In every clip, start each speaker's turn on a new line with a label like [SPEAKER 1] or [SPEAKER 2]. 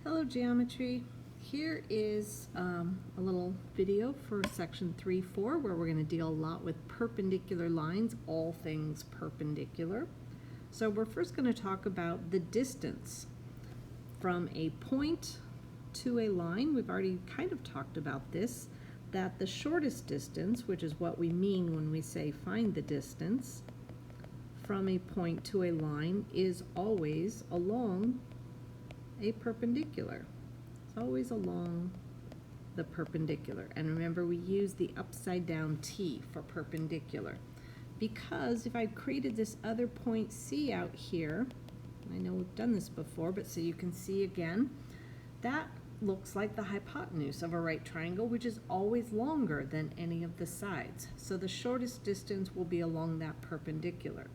[SPEAKER 1] Hello Geometry. Here is a little video for section 3-4 where we're going to deal a lot with perpendicular lines, all things perpendicular. So we're first going to talk about the distance from a point to a line. We've already kind of talked about this, that the shortest distance, which is what we mean when we say find the distance from a point to a line, is always along a perpendicular. It's always along the perpendicular. And remember, we use the upside down T for perpendicular, because if I created this other point C out here, I know we've done this before, but so you can see again, that looks like the hypotenuse of a right triangle, which is always longer than any of the sides. So the shortest distance will be along that perpendicular.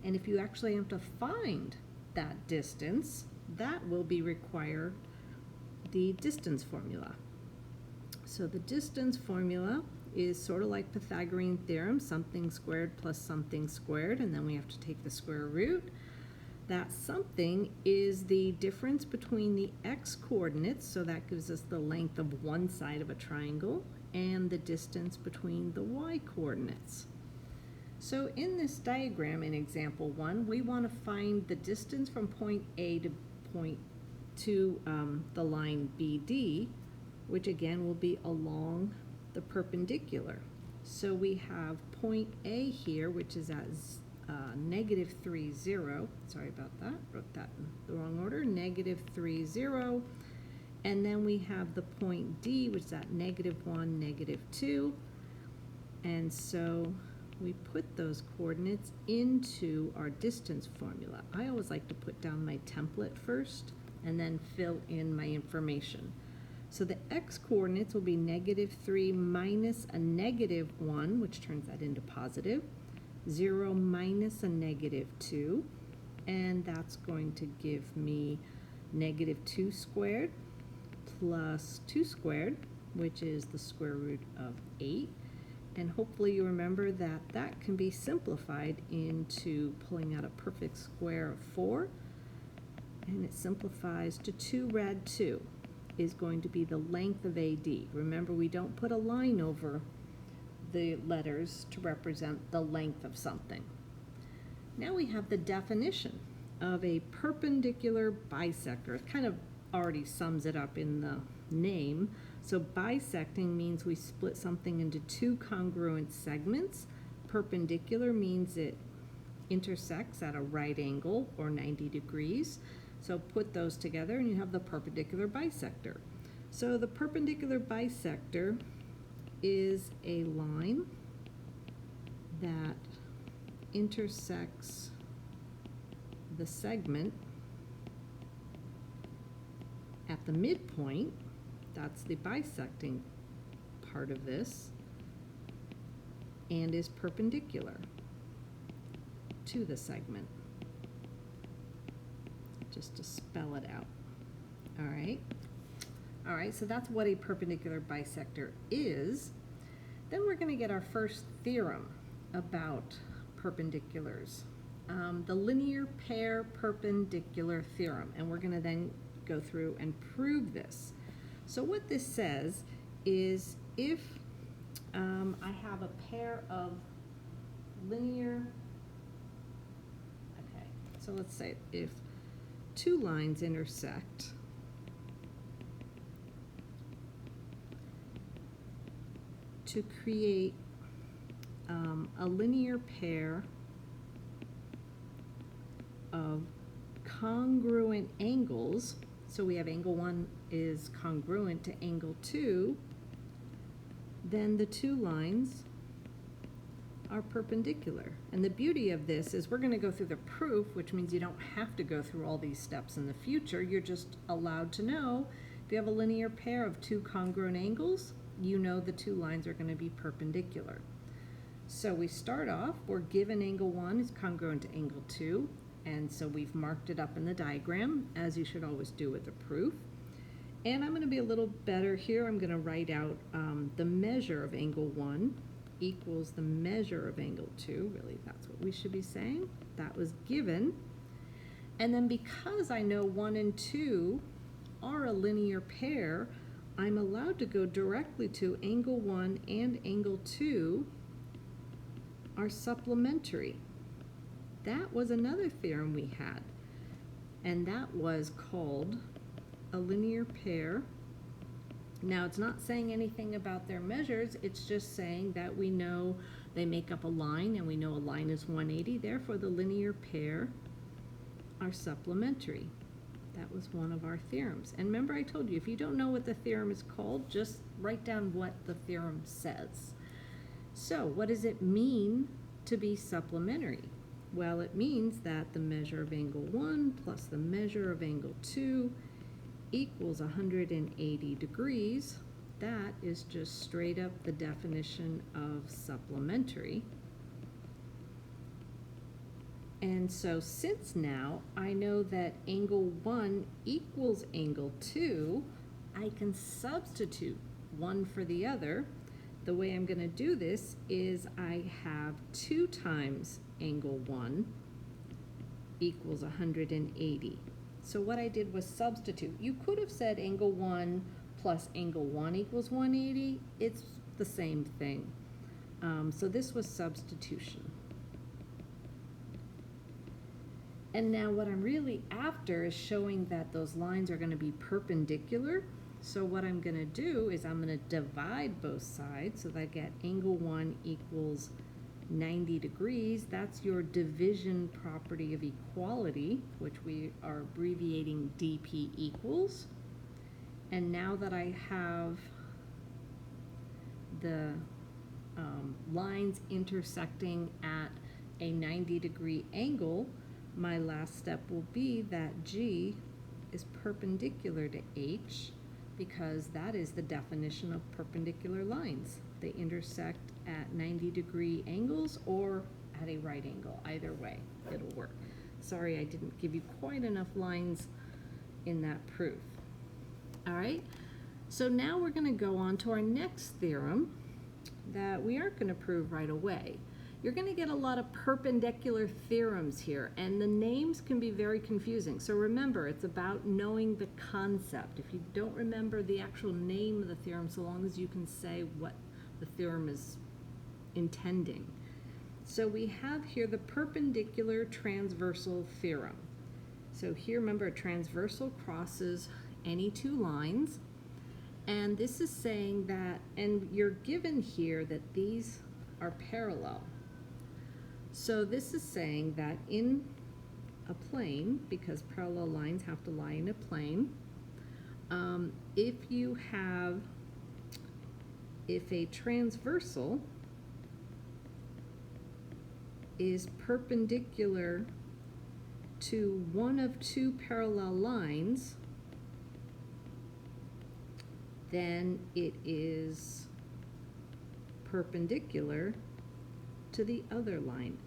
[SPEAKER 1] And if you actually have to find that distance, that will be required the distance formula. So the distance formula is sort of like Pythagorean theorem, something squared plus something squared, and then we have to take the square root. That something is the difference between the x coordinates, so that gives us the length of one side of a triangle, and the distance between the y coordinates. So in this diagram in example 1, we want to find the distance from point A to point to the line BD, which again will be along the perpendicular. So we have point A here, which is at -3, 0. Sorry about that, wrote that in the wrong order, -3, 0. And then we have the point D, which is at -1, -2. And so we put those coordinates into our distance formula. I always like to put down my template first and then fill in my information. So the x coordinates will be -3 minus a -1, which turns that into positive, 0 minus a -2, and that's going to give me -2 squared plus 2 squared, which is the square root of 8. And hopefully you remember that that can be simplified into pulling out a perfect square of 4. And it simplifies to 2 rad 2 is going to be the length of AD. Remember, we don't put a line over the letters to represent the length of something. Now we have the definition of a perpendicular bisector. It kind of already sums it up in the name. So bisecting means we split something into two congruent segments. Perpendicular means it intersects at a right angle or 90 degrees. So put those together and you have the perpendicular bisector. So the perpendicular bisector is a line that intersects the segment at the midpoint. That's the bisecting part of this, and is perpendicular to the segment, just to spell it out. All right, so that's what a perpendicular bisector is. Then we're going to get our first theorem about perpendiculars, the linear pair perpendicular theorem, and we're going to then go through and prove this. So what this says is if I have a pair of linear, okay, so let's say if two lines intersect, to create a linear pair of congruent angles. So we have angle 1 is congruent to angle 2, then the two lines are perpendicular. And the beauty of this is we're going to go through the proof, which means you don't have to go through all these steps in the future. You're just allowed to know if you have a linear pair of two congruent angles, you know the two lines are going to be perpendicular. So we start off, we're given angle 1 is congruent to angle 2. And so we've marked it up in the diagram, as you should always do with a proof. And I'm going to be a little better here. I'm going to write out the measure of angle 1 equals the measure of angle 2. Really, that's what we should be saying. That was given. And then because I know 1 and 2 are a linear pair, I'm allowed to go directly to angle 1 and angle 2 are supplementary. That was another theorem we had, and that was called a linear pair. Now, it's not saying anything about their measures, it's just saying that we know they make up a line, and we know a line is 180, therefore the linear pair are supplementary. That was one of our theorems. And remember, I told you, if you don't know what the theorem is called, just write down what the theorem says. So, what does it mean to be supplementary? Well, it means that the measure of angle 1 plus the measure of angle 2 equals 180 degrees. That is just straight up the definition of supplementary. And so since now I know that angle 1 equals angle 2, I can substitute one for the other. The way I'm going to do this is I have 2 times angle 1 equals 180. So what I did was substitute. You could have said angle 1 plus angle 1 equals 180. It's the same thing. So this was substitution. And now what I'm really after is showing that those lines are going to be perpendicular. So what I'm going to do is I'm going to divide both sides so that I get angle 1 equals 90 degrees. That's your division property of equality, which we are abbreviating dp equals. And now that I have the lines intersecting at a 90-degree angle, my last step will be that G is perpendicular to H, because that is the definition of perpendicular lines. They intersect at 90-degree angles or at a right angle. Either way, it'll work. Sorry, I didn't give you quite enough lines in that proof. All right, so now we're going to go on to our next theorem that we aren't going to prove right away. You're going to get a lot of perpendicular theorems here, and the names can be very confusing. So remember, it's about knowing the concept. If you don't remember the actual name of the theorem, so long as you can say what the theorem is intending. So we have here the perpendicular transversal theorem. So here, remember, a transversal crosses any 2 lines, and this is saying that, and you're given here that these are parallel. So this is saying that in a plane, because parallel lines have to lie in a plane, if a transversal is perpendicular to one of 2 parallel lines, then it is perpendicular to the other line.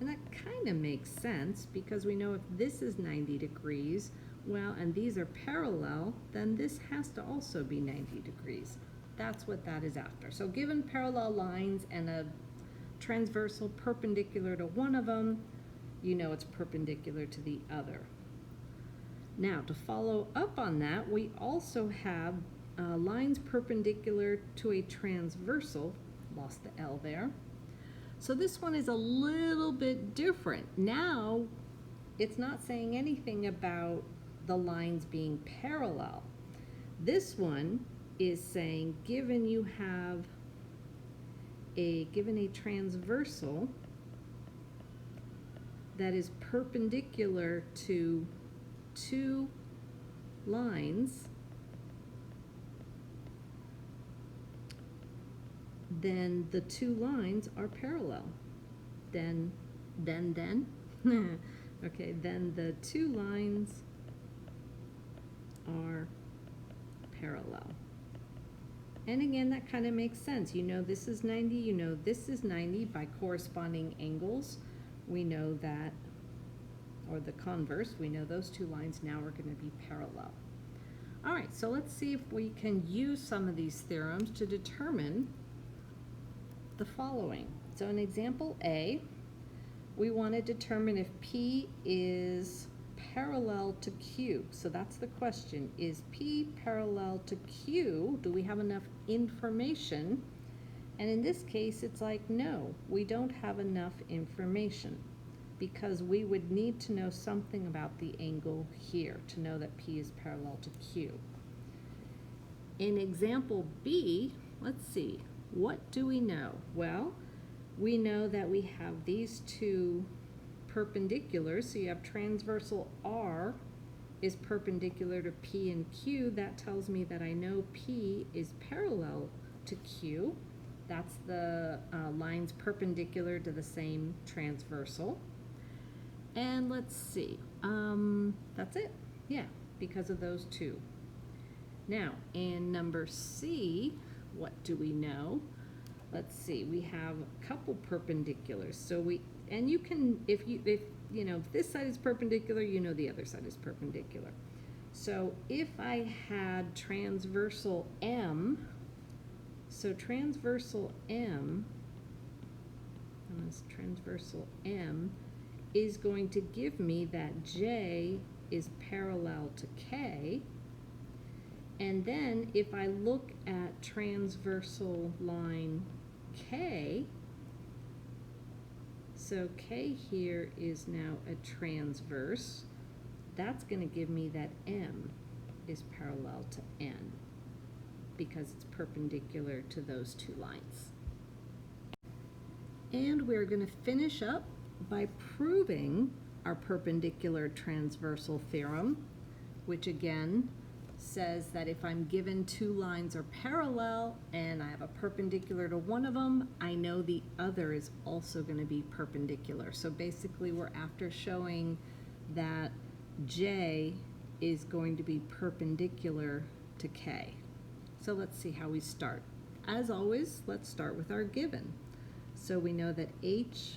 [SPEAKER 1] And that kind of makes sense, because we know if this is 90 degrees, well, and these are parallel, then this has to also be 90 degrees. That's what that is after. So given parallel lines and a transversal perpendicular to one of them, you know it's perpendicular to the other. Now, to follow up on that, we also have lines perpendicular to a transversal. Lost the L there. So this one is a little bit different. Now, it's not saying anything about the lines being parallel. This one is saying, given you have given a transversal that is perpendicular to 2 lines, then the 2 lines are parallel. Then, okay, then the 2 lines are parallel. And again, that kind of makes sense. You know this is 90, you know this is 90 by corresponding angles. We know that, or the converse, we know those 2 lines now are going to be parallel. All right, so let's see if we can use some of these theorems to determine the following. So in example A, we want to determine if P is parallel to Q. So that's the question. Is P parallel to Q? Do we have enough information? And in this case, it's like, no, we don't have enough information, because we would need to know something about the angle here to know that P is parallel to Q. In example B, let's see, what do we know? Well, we know that we have these two perpendiculars, so you have transversal R is perpendicular to P and Q. That tells me that I know P is parallel to Q. That's the lines perpendicular to the same transversal. And let's see, that's it. Yeah, because of those two. Now, in number C, what do we know? Let's see, we have a couple perpendiculars. So and you can, if you know, if this side is perpendicular, you know the other side is perpendicular. So if I had transversal M, so transversal M is going to give me that J is parallel to K. And then if I look at transversal line K, so K here is now a transverse, that's going to give me that M is parallel to N, because it's perpendicular to those two lines. And we're going to finish up by proving our perpendicular transversal theorem, which again says that if I'm given two lines are parallel and I have a perpendicular to one of them, I know the other is also going to be perpendicular. So basically we're after showing that J is going to be perpendicular to K. So let's see how we start. As always, let's start with our given. So we know that H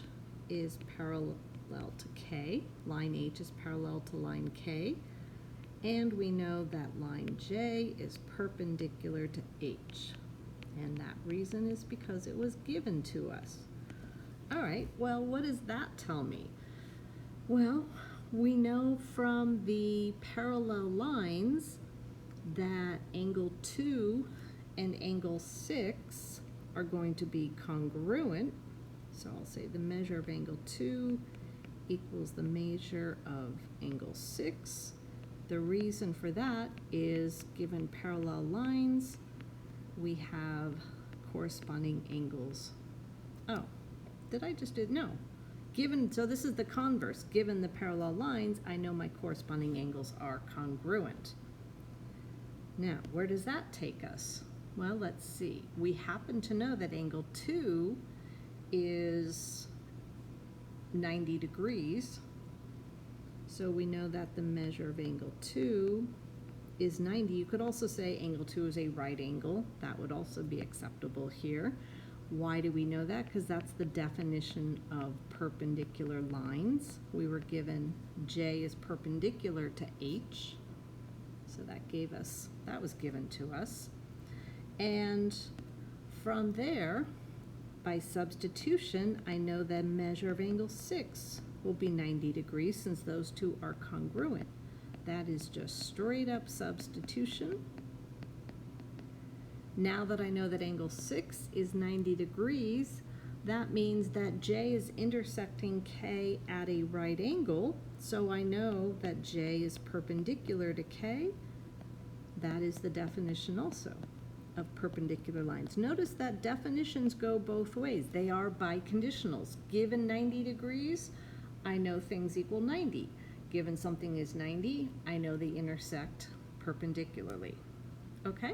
[SPEAKER 1] is parallel to K. Line H is parallel to line K. And we know that line J is perpendicular to H. And that reason is because it was given to us. All right, well, what does that tell me? Well, we know from the parallel lines that angle 2 and angle 6 are going to be congruent. So I'll say the measure of angle 2 equals the measure of angle 6. The reason for that is, given parallel lines, we have corresponding angles. Oh, did I just do, no. So this is the converse. Given the parallel lines, I know my corresponding angles are congruent. Now, where does that take us? Well, let's see. We happen to know that angle 2 is 90 degrees. So we know that the measure of angle 2 is 90. You could also say angle 2 is a right angle. That would also be acceptable here. Why do we know that? Because that's the definition of perpendicular lines. We were given J is perpendicular to H. So that was given to us. And from there, by substitution, I know the measure of angle 6 will be 90 degrees since those two are congruent. That is just straight up substitution. Now that I know that angle 6 is 90 degrees, that means that J is intersecting K at a right angle, so I know that J is perpendicular to K. That is the definition also of perpendicular lines. Notice that definitions go both ways. They are biconditionals. Given 90 degrees, I know things equal 90. Given something is 90, I know they intersect perpendicularly. Okay?